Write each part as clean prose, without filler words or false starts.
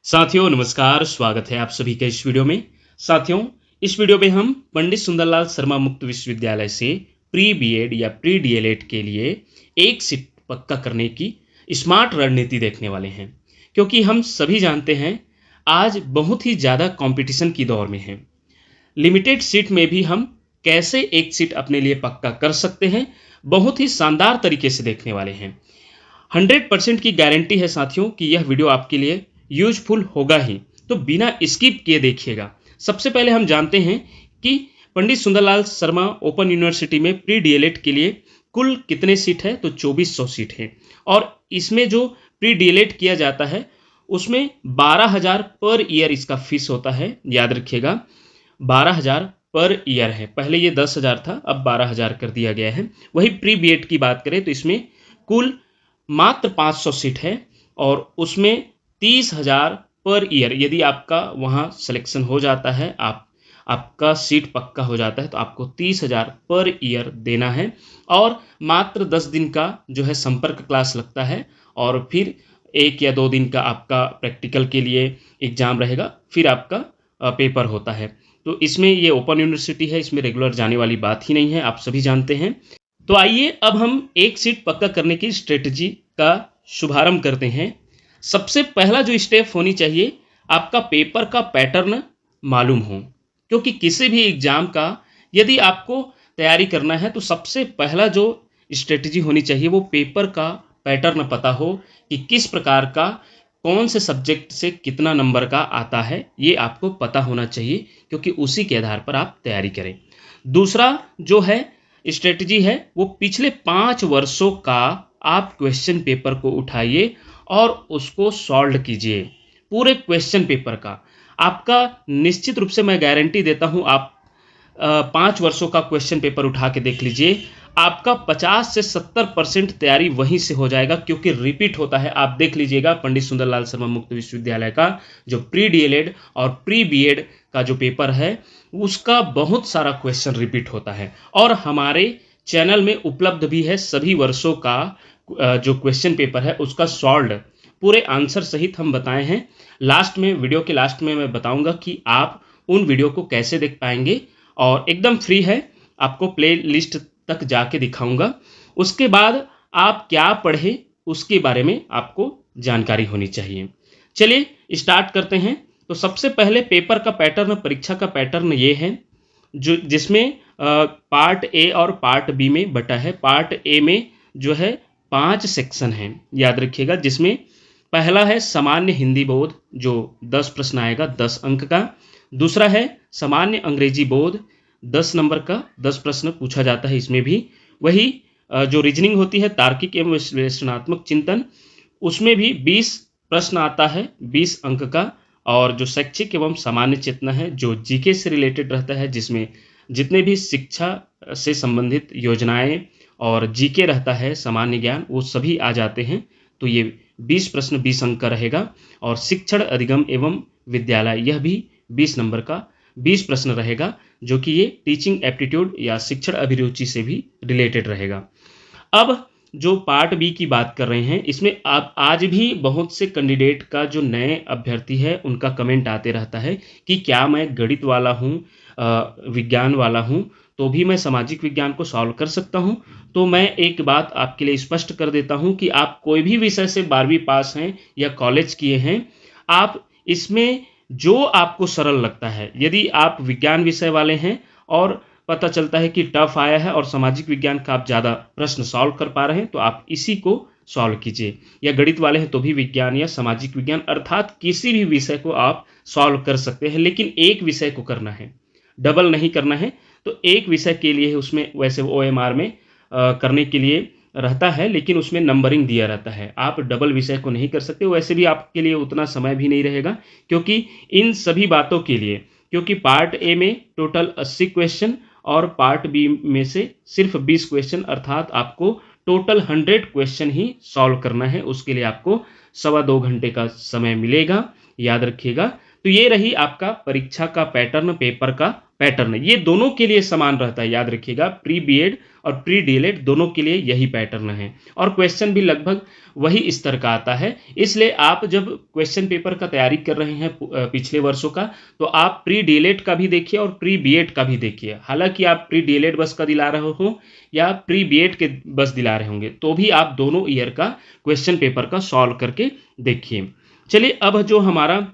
साथियों नमस्कार, स्वागत है आप सभी का इस वीडियो में। साथियों, इस वीडियो में हम पंडित सुंदरलाल शर्मा मुक्त विश्वविद्यालय से प्री बीएड या प्री डीएलएड के लिए एक सीट पक्का करने की स्मार्ट रणनीति देखने वाले हैं, क्योंकि हम सभी जानते हैं आज बहुत ही ज़्यादा कंपटीशन की दौर में है। लिमिटेड सीट में भी हम कैसे एक सीट अपने लिए पक्का कर सकते हैं, बहुत ही शानदार तरीके से देखने वाले हैं। 100% की गारंटी है साथियों कि यह वीडियो आपके लिए यूजफुल होगा ही, तो बिना स्किप किए देखिएगा। सबसे पहले हम जानते हैं कि पंडित सुंदरलाल शर्मा ओपन यूनिवर्सिटी में प्री डीएलएड के लिए कुल कितने सीट है, तो 2400 सीट है। और इसमें जो प्री डीएलएड किया जाता है उसमें 12,000 पर ईयर इसका फीस होता है। याद रखिएगा 12,000 पर ईयर है, पहले ये 10,000 था, अब 12,000 कर दिया गया है। वही प्री बीएड की बात करें तो इसमें कुल मात्र 500 सीट है और उसमें 30,000 पर ईयर यदि आपका वहाँ सिलेक्शन हो जाता है, आपका सीट पक्का हो जाता है, तो आपको 30,000 पर ईयर देना है। और मात्र 10 दिन का जो है संपर्क क्लास लगता है और फिर 1 या 2 दिन का आपका प्रैक्टिकल के लिए एग्जाम रहेगा, फिर आपका पेपर होता है। तो इसमें ये ओपन यूनिवर्सिटी है, इसमें रेगुलर जाने वाली बात ही नहीं है, आप सभी जानते हैं। तो आइए अब हम एक सीट पक्का करने की स्ट्रेटजी का शुभारंभ करते हैं। सबसे पहला जो स्टेप होनी चाहिए, आपका पेपर का पैटर्न मालूम हो, क्योंकि किसी भी एग्जाम का यदि आपको तैयारी करना है तो सबसे पहला जो स्ट्रेटजी होनी चाहिए वो पेपर का पैटर्न पता हो कि किस प्रकार का कौन से सब्जेक्ट से कितना नंबर का आता है, ये आपको पता होना चाहिए, क्योंकि उसी के आधार पर आप तैयारी करें। दूसरा जो है स्ट्रेटजी है वो पिछले 5 वर्षों का आप क्वेश्चन पेपर को उठाइए और उसको सॉल्व कीजिए। पूरे क्वेश्चन पेपर का आपका निश्चित रूप से मैं गारंटी देता हूं, आप 5 वर्षों का क्वेश्चन पेपर उठा के देख लीजिए, आपका 50 से 70% तैयारी वहीं से हो जाएगा, क्योंकि रिपीट होता है। आप देख लीजिएगा पंडित सुंदरलाल शर्मा मुक्त विश्वविद्यालय का जो प्री डीएलएड और प्री बीएड का जो पेपर है उसका बहुत सारा क्वेश्चन रिपीट होता है। और हमारे चैनल में उपलब्ध भी है सभी वर्षों का जो क्वेश्चन पेपर है उसका सॉल्व पूरे आंसर सहित हम बताए हैं। लास्ट में, वीडियो के लास्ट में मैं बताऊंगा कि आप उन वीडियो को कैसे देख पाएंगे, और एकदम फ्री है, आपको प्ले लिस्ट तक जाके दिखाऊंगा। उसके बाद आप क्या पढ़े उसके बारे में आपको जानकारी होनी चाहिए। चलिए स्टार्ट करते हैं। तो सबसे पहले पेपर का पैटर्न, परीक्षा का पैटर्न ये है जो जिसमें पार्ट ए और पार्ट बी में बटा है। पार्ट ए में जो है 5 सेक्शन हैं, याद रखिएगा, जिसमें पहला है सामान्य हिंदी बोध जो 10 प्रश्न आएगा, 10 अंक का। दूसरा है सामान्य अंग्रेजी बोध, 10 नंबर का 10 प्रश्न पूछा जाता है इसमें भी। वही जो रीजनिंग होती है, तार्किक एवं विश्लेषणात्मक चिंतन, उसमें भी 20 प्रश्न आता है, 20 अंक का। और जो शैक्षिक एवं सामान्य चेतना है जो जीके से रिलेटेड रहता है, जिसमें जितने भी शिक्षा से संबंधित योजनाएं और जीके रहता है, सामान्य ज्ञान, वो सभी आ जाते हैं। तो ये 20 प्रश्न 20 अंक का रहेगा। और शिक्षण अधिगम एवं विद्यालय, यह भी 20 नंबर का 20 प्रश्न रहेगा, जो कि ये टीचिंग एप्टीट्यूड या शिक्षण अभिरुचि से भी रिलेटेड रहेगा। अब जो पार्ट बी की बात कर रहे हैं, इसमें आप आज भी बहुत से कैंडिडेट का जो नए अभ्यर्थी है उनका कमेंट आते रहता है कि क्या मैं गणित वाला हूँ, विज्ञान वाला हूँ, तो भी मैं सामाजिक विज्ञान को सॉल्व कर सकता हूँ। तो मैं एक बात आपके लिए स्पष्ट कर देता हूँ कि आप कोई भी विषय से 12वीं पास हैं या कॉलेज किए हैं, आप इसमें जो आपको सरल लगता है, यदि आप विज्ञान विषय वाले हैं और पता चलता है कि टफ आया है और सामाजिक विज्ञान का आप ज़्यादा प्रश्न सॉल्व कर पा रहे हैं, तो आप इसी को सॉल्व कीजिए। या गणित वाले हैं तो भी विज्ञान या सामाजिक विज्ञान, अर्थात किसी भी विषय को आप सॉल्व कर सकते हैं, लेकिन एक विषय को करना है, डबल नहीं करना है। तो एक विषय के लिए उसमें वैसे OMR में करने के लिए रहता है, लेकिन उसमें नंबरिंग दिया रहता है, आप डबल विषय को नहीं कर सकते। वैसे भी आपके लिए उतना समय भी नहीं रहेगा, क्योंकि इन सभी बातों के लिए, क्योंकि पार्ट ए में टोटल 80 क्वेश्चन और पार्ट बी में से सिर्फ 20 क्वेश्चन, अर्थात आपको टोटल 100 क्वेश्चन ही सॉल्व करना है। उसके लिए आपको 2.25 घंटे का समय मिलेगा, याद रखिएगा। तो ये रही आपका परीक्षा का पैटर्न, पेपर का पैटर्न है। ये दोनों के लिए समान रहता है, याद रखिएगा, प्री बीएड और प्री डीएलएड दोनों के लिए यही पैटर्न है और क्वेश्चन भी लगभग वही स्तर का आता है। इसलिए आप जब क्वेश्चन पेपर का तैयारी कर रहे हैं पिछले वर्षों का, तो आप प्री डीएलएड का भी देखिए और प्री बीएड का भी देखिए। हालांकि आप प्री डीएलएड बस का दिला रहे हो या प्री बीएड के बस दिला रहे होंगे, तो भी आप दोनों ईयर का क्वेश्चन पेपर का सॉल्व करके देखिए। चलिए, अब जो हमारा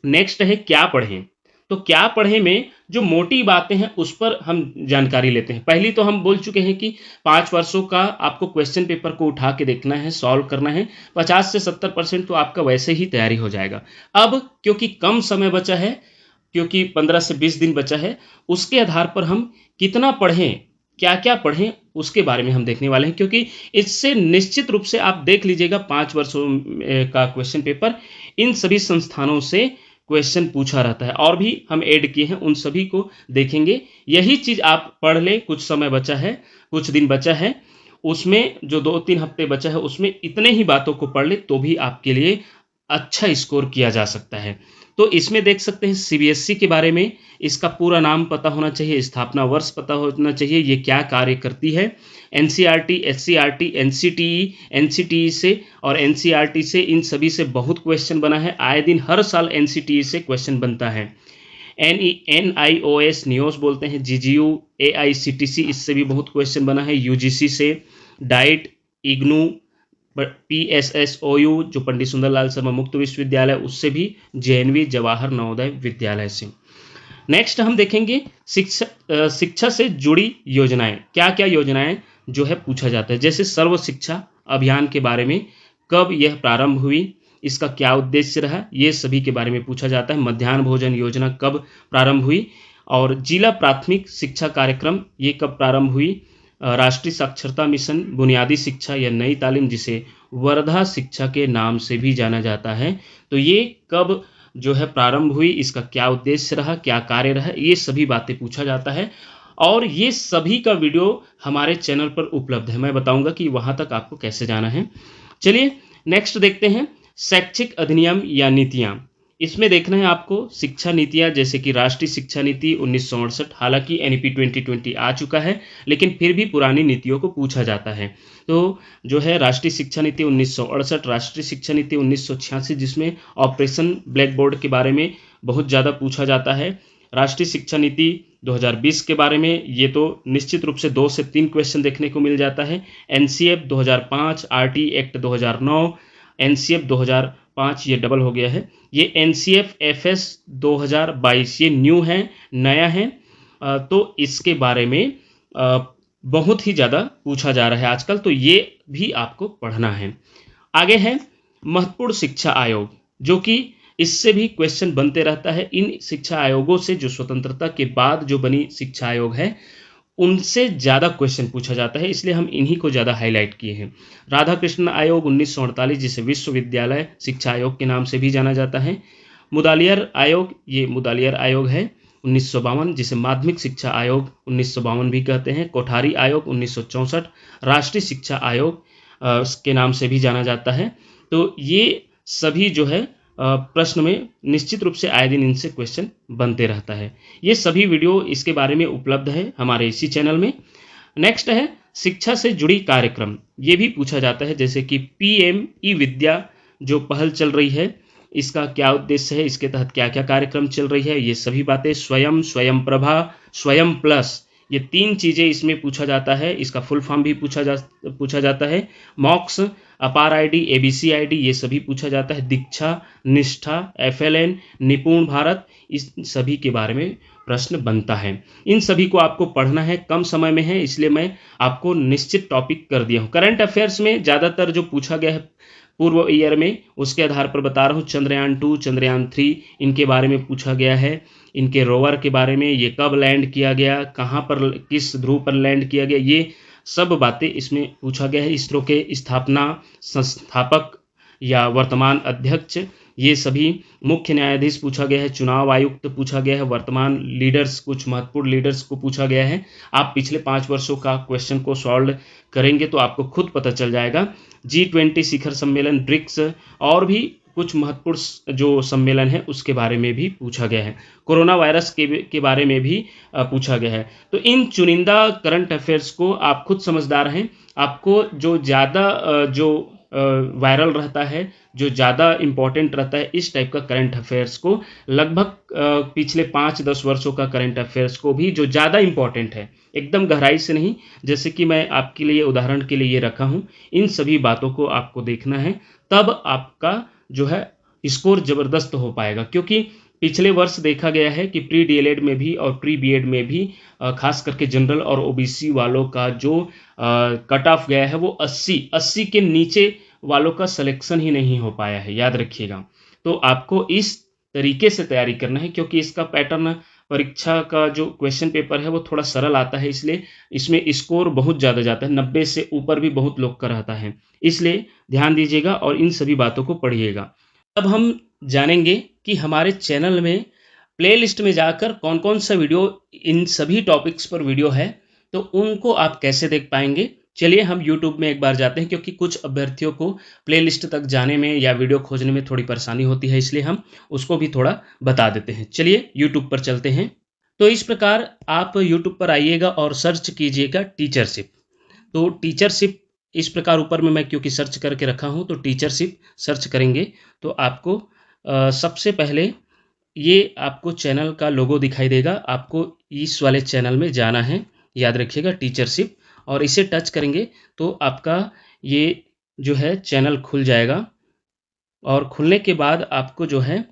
नेक्स्ट है क्या पढ़ें, तो क्या पढ़ें में जो मोटी बातें हैं उस पर हम जानकारी लेते हैं। पहली तो हम बोल चुके हैं कि 5 वर्षों का आपको क्वेश्चन पेपर को उठा के देखना है, सॉल्व करना है। 50 से 70% तो आपका वैसे ही तैयारी हो जाएगा। अब क्योंकि कम समय बचा है, क्योंकि 15 से 20 दिन बचा है, उसके आधार पर हम कितना पढ़ें, क्या क्या पढ़ें, उसके बारे में हम देखने वाले हैं। क्योंकि इससे निश्चित रूप से आप देख लीजिएगा 5 वर्षों का क्वेश्चन पेपर इन सभी संस्थानों से क्वेश्चन पूछा रहता है, और भी हम ऐड किए हैं, उन सभी को देखेंगे। यही चीज आप पढ़ लें, कुछ समय बचा है, कुछ दिन बचा है, उसमें जो 2-3 हफ्ते बचा है उसमें इतने ही बातों को पढ़ ले तो भी आपके लिए अच्छा स्कोर किया जा सकता है। तो इसमें देख सकते हैं सीबीएसई के बारे में, इसका पूरा नाम पता होना चाहिए, स्थापना वर्ष पता होना चाहिए, ये क्या कार्य करती है। एनसीईआरटी, एससीईआरटी, एनसीटीई, एनसीटीई से और एनसीईआरटी से, इन सभी से बहुत क्वेश्चन बना है। आए दिन हर साल एनसीटीई से क्वेश्चन बनता है। NIOS नियोस बोलते हैं, जीजीयू, AICTC, इससे भी बहुत क्वेश्चन बना है। यूजीसी से, डाइट, इग्नू, PSSOU जो पंडित सुंदरलाल शर्मा मुक्त विश्वविद्यालय, उससे भी, JNV जवाहर नवोदय विद्यालय से। नेक्स्ट हम देखेंगे शिक्षा से जुड़ी योजनाएं, क्या क्या योजनाएं जो है पूछा जाता है। जैसे सर्व शिक्षा अभियान के बारे में, कब यह प्रारंभ हुई, इसका क्या उद्देश्य रहा, ये सभी के बारे में पूछा जाता है। मध्याह्न भोजन योजना कब प्रारंभ हुई, और जिला प्राथमिक शिक्षा कार्यक्रम ये कब प्रारंभ हुई। राष्ट्रीय साक्षरता मिशन, बुनियादी शिक्षा या नई तालीम, जिसे वर्धा शिक्षा के नाम से भी जाना जाता है, तो ये कब जो है प्रारंभ हुई, इसका क्या उद्देश्य रहा, क्या कार्य रहा, ये सभी बातें पूछा जाता है। और ये सभी का वीडियो हमारे चैनल पर उपलब्ध है, मैं बताऊंगा कि वहां तक आपको कैसे जाना है। चलिए नेक्स्ट देखते हैं शैक्षिक अधिनियम या नीतियां। इसमें देखना है आपको शिक्षा नीतियां, जैसे कि राष्ट्रीय शिक्षा नीति 1968, हालांकि NEP 2020 आ चुका है, लेकिन फिर भी पुरानी नीतियों को पूछा जाता है। तो जो है राष्ट्रीय शिक्षा नीति 1968, राष्ट्रीय शिक्षा नीति 1986, जिसमें ऑपरेशन ब्लैक बोर्ड के बारे में बहुत ज़्यादा पूछा जाता है। राष्ट्रीय शिक्षा नीति 2020 के बारे में, ये तो निश्चित रूप से 2 से 3 क्वेश्चन देखने को मिल जाता है। NCF 2005, RT एक्ट 2009, NCF 2005 ये डबल हो गया है, ये NCF FS 2022 ये न्यू है, नया है। तो इसके बारे में बहुत ही ज़्यादा पूछा जा रहा है आजकल, तो ये भी आपको पढ़ना है। आगे है महत्वपूर्ण शिक्षा आयोग, जो कि इससे भी क्वेश्चन बनते रहता है। इन शिक्षा आयोगों से, जो स्वतंत्रता के बाद जो बनी शिक्षा आयोग है, उनसे ज़्यादा क्वेश्चन पूछा जाता है, इसलिए हम इन्हीं को ज़्यादा हाईलाइट किए हैं। राधा कृष्ण आयोग 1948, जिसे विश्वविद्यालय शिक्षा आयोग के नाम से भी जाना जाता है। मुदालियर आयोग, ये मुदालियर आयोग है 1952, जिसे माध्यमिक शिक्षा आयोग 1952 भी कहते हैं। कोठारी आयोग 1964, राष्ट्रीय शिक्षा आयोग के नाम से भी जाना जाता है। तो ये सभी जो है प्रश्न में निश्चित रूप से आए दिन इनसे क्वेश्चन बनते रहता है। ये सभी वीडियो इसके बारे में उपलब्ध है हमारे इसी चैनल में। नेक्स्ट है शिक्षा से जुड़ी कार्यक्रम, ये भी पूछा जाता है, जैसे कि PM ई-विद्या जो पहल चल रही है, इसका क्या उद्देश्य है, इसके तहत क्या क्या कार्यक्रम चल रही है, ये सभी बातें। स्वयं, स्वयं प्रभा, स्वयं प्लस, ये 3 चीज़ें इसमें पूछा जाता है। इसका फुल फॉर्म भी पूछा जाता है। मॉक्स, अपार ID, ABC ID, ये सभी पूछा जाता है। दीक्षा, निष्ठा, FLN, निपुण भारत, इस सभी के बारे में प्रश्न बनता है। इन सभी को आपको पढ़ना है, कम समय में है, इसलिए मैं आपको निश्चित टॉपिक कर दिया हूँ। करंट अफेयर्स में ज़्यादातर जो पूछा गया है पूर्व ईयर में, उसके आधार पर बता रहा हूँ। चंद्रयान 2, चंद्रयान 3, इनके बारे में पूछा गया है। इनके रोवर के बारे में, ये कब लैंड किया गया, कहाँ पर, किस ध्रुव पर लैंड किया गया, ये सब बातें इसमें पूछा गया है। इसरो के स्थापना, संस्थापक या वर्तमान अध्यक्ष, ये सभी। मुख्य न्यायाधीश पूछा गया है, चुनाव आयुक्त पूछा गया है, वर्तमान लीडर्स, कुछ महत्वपूर्ण लीडर्स को पूछा गया है। आप पिछले 5 वर्षों का क्वेश्चन को सॉल्व करेंगे तो आपको खुद पता चल जाएगा। G20 शिखर सम्मेलन, ब्रिक्स, और भी कुछ महत्वपूर्ण जो सम्मेलन है उसके बारे में भी पूछा गया है। कोरोना वायरस के बारे में भी पूछा गया है। तो इन चुनिंदा करंट अफेयर्स को आप खुद समझदार हैं, आपको जो ज़्यादा वायरल रहता है, जो ज़्यादा इम्पोर्टेंट रहता है, इस टाइप का करंट अफेयर्स को लगभग पिछले 5-10 वर्षों का करंट अफेयर्स को भी जो ज़्यादा इम्पोर्टेंट है, एकदम गहराई से नहीं, जैसे कि मैं आपके लिए उदाहरण के लिए ये रखा हूँ, इन सभी बातों को आपको देखना है, तब आपका जो है स्कोर ज़बरदस्त हो पाएगा। क्योंकि पिछले वर्ष देखा गया है कि प्री डीएलएड में भी और प्री बीएड में भी खास करके जनरल और ओबीसी वालों का जो कट ऑफ गया है वो 80 के नीचे वालों का सिलेक्शन ही नहीं हो पाया है, याद रखिएगा। तो आपको इस तरीके से तैयारी करना है, क्योंकि इसका पैटर्न परीक्षा का जो क्वेश्चन पेपर है वो थोड़ा सरल आता है, इसलिए इसमें स्कोर बहुत ज़्यादा जाता है, 90 से ऊपर भी बहुत लोग का रहता है। इसलिए ध्यान दीजिएगा और इन सभी बातों को पढ़िएगा। अब हम जानेंगे कि हमारे चैनल में प्लेलिस्ट में जाकर कौन कौन सा वीडियो, इन सभी टॉपिक्स पर वीडियो है, तो उनको आप कैसे देख पाएंगे। चलिए हम YouTube में एक बार जाते हैं, क्योंकि कुछ अभ्यर्थियों को प्लेलिस्ट तक जाने में या वीडियो खोजने में थोड़ी परेशानी होती है, इसलिए हम उसको भी थोड़ा बता देते हैं। चलिए YouTube पर चलते हैं। तो इस प्रकार आप YouTube पर आइएगा और सर्च कीजिएगा टीचरशिप। तो टीचरशिप इस प्रकार ऊपर में मैं क्योंकि सर्च करके रखा हूँ, तो टीचरशिप सर्च करेंगे तो आपको सबसे पहले ये आपको चैनल का लोगो दिखाई देगा। आपको इस वाले चैनल में जाना है, याद रखिएगा टीचरशिप, और इसे टच करेंगे तो आपका ये जो है चैनल खुल जाएगा। और खुलने के बाद आपको जो है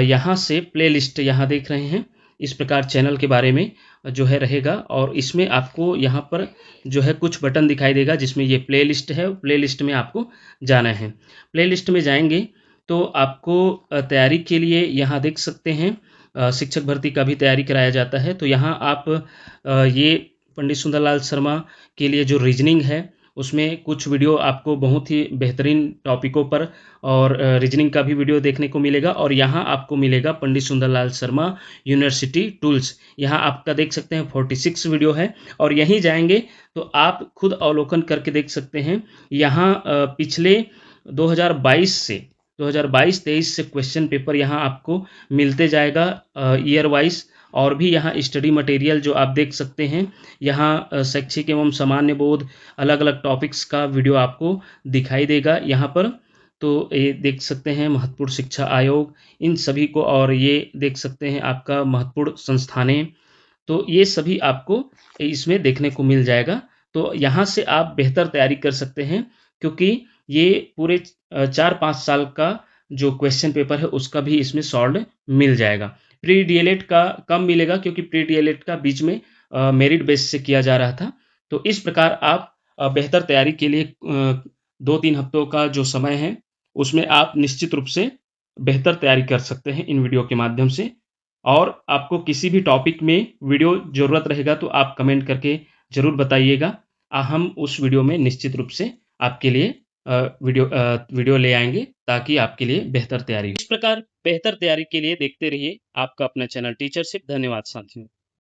यहाँ से प्लेलिस्ट, यहाँ देख रहे हैं, इस प्रकार चैनल के बारे में जो है रहेगा, और इसमें आपको यहाँ पर जो है कुछ बटन दिखाई देगा जिसमें ये प्लेलिस्ट है। प्लेलिस्ट में आपको जाना है। प्लेलिस्ट में जाएंगे तो आपको तैयारी के लिए यहाँ देख सकते हैं शिक्षक भर्ती का भी तैयारी कराया जाता है। तो यहाँ आप ये पंडित सुंदरलाल शर्मा के लिए जो रीजनिंग है उसमें कुछ वीडियो आपको बहुत ही बेहतरीन टॉपिकों पर और रीजनिंग का भी वीडियो देखने को मिलेगा। और यहाँ आपको मिलेगा पंडित सुंदरलाल शर्मा यूनिवर्सिटी टूल्स, यहाँ आपका देख सकते हैं 46 वीडियो है। और यहीं जाएंगे तो आप खुद अवलोकन करके देख सकते हैं। यहाँ पिछले 2022-23 से क्वेश्चन पेपर यहाँ आपको मिलते जाएगा ईयर वाइज। और भी यहाँ स्टडी मटेरियल जो आप देख सकते हैं, यहाँ शैक्षिक एवं सामान्य बोध अलग अलग टॉपिक्स का वीडियो आपको दिखाई देगा यहाँ पर। तो ये देख सकते हैं महत्वपूर्ण शिक्षा आयोग, इन सभी को, और ये देख सकते हैं आपका महत्वपूर्ण संस्थानें, तो ये सभी आपको इसमें देखने को मिल जाएगा। तो यहाँ से आप बेहतर तैयारी कर सकते हैं, क्योंकि ये पूरे 4-5 साल का जो क्वेश्चन पेपर है उसका भी इसमें सॉल्व मिल जाएगा। प्री डीएलएड का कम मिलेगा, क्योंकि प्री डीएलएड का बीच में मेरिट बेस से किया जा रहा था। तो इस प्रकार आप बेहतर तैयारी के लिए 2-3 हफ्तों का जो समय है उसमें आप निश्चित रूप से बेहतर तैयारी कर सकते हैं इन वीडियो के माध्यम से। और आपको किसी भी टॉपिक में वीडियो ज़रूरत रहेगा तो आप कमेंट करके ज़रूर बताइएगा। हम उस वीडियो में निश्चित रूप से आपके लिए वीडियो ले आएंगे, ताकि आपके लिए बेहतर तैयारी हो। इस प्रकार बेहतर तैयारी के लिए देखते रहिए आपका अपना चैनल टीचरशिप। धन्यवाद साथियों।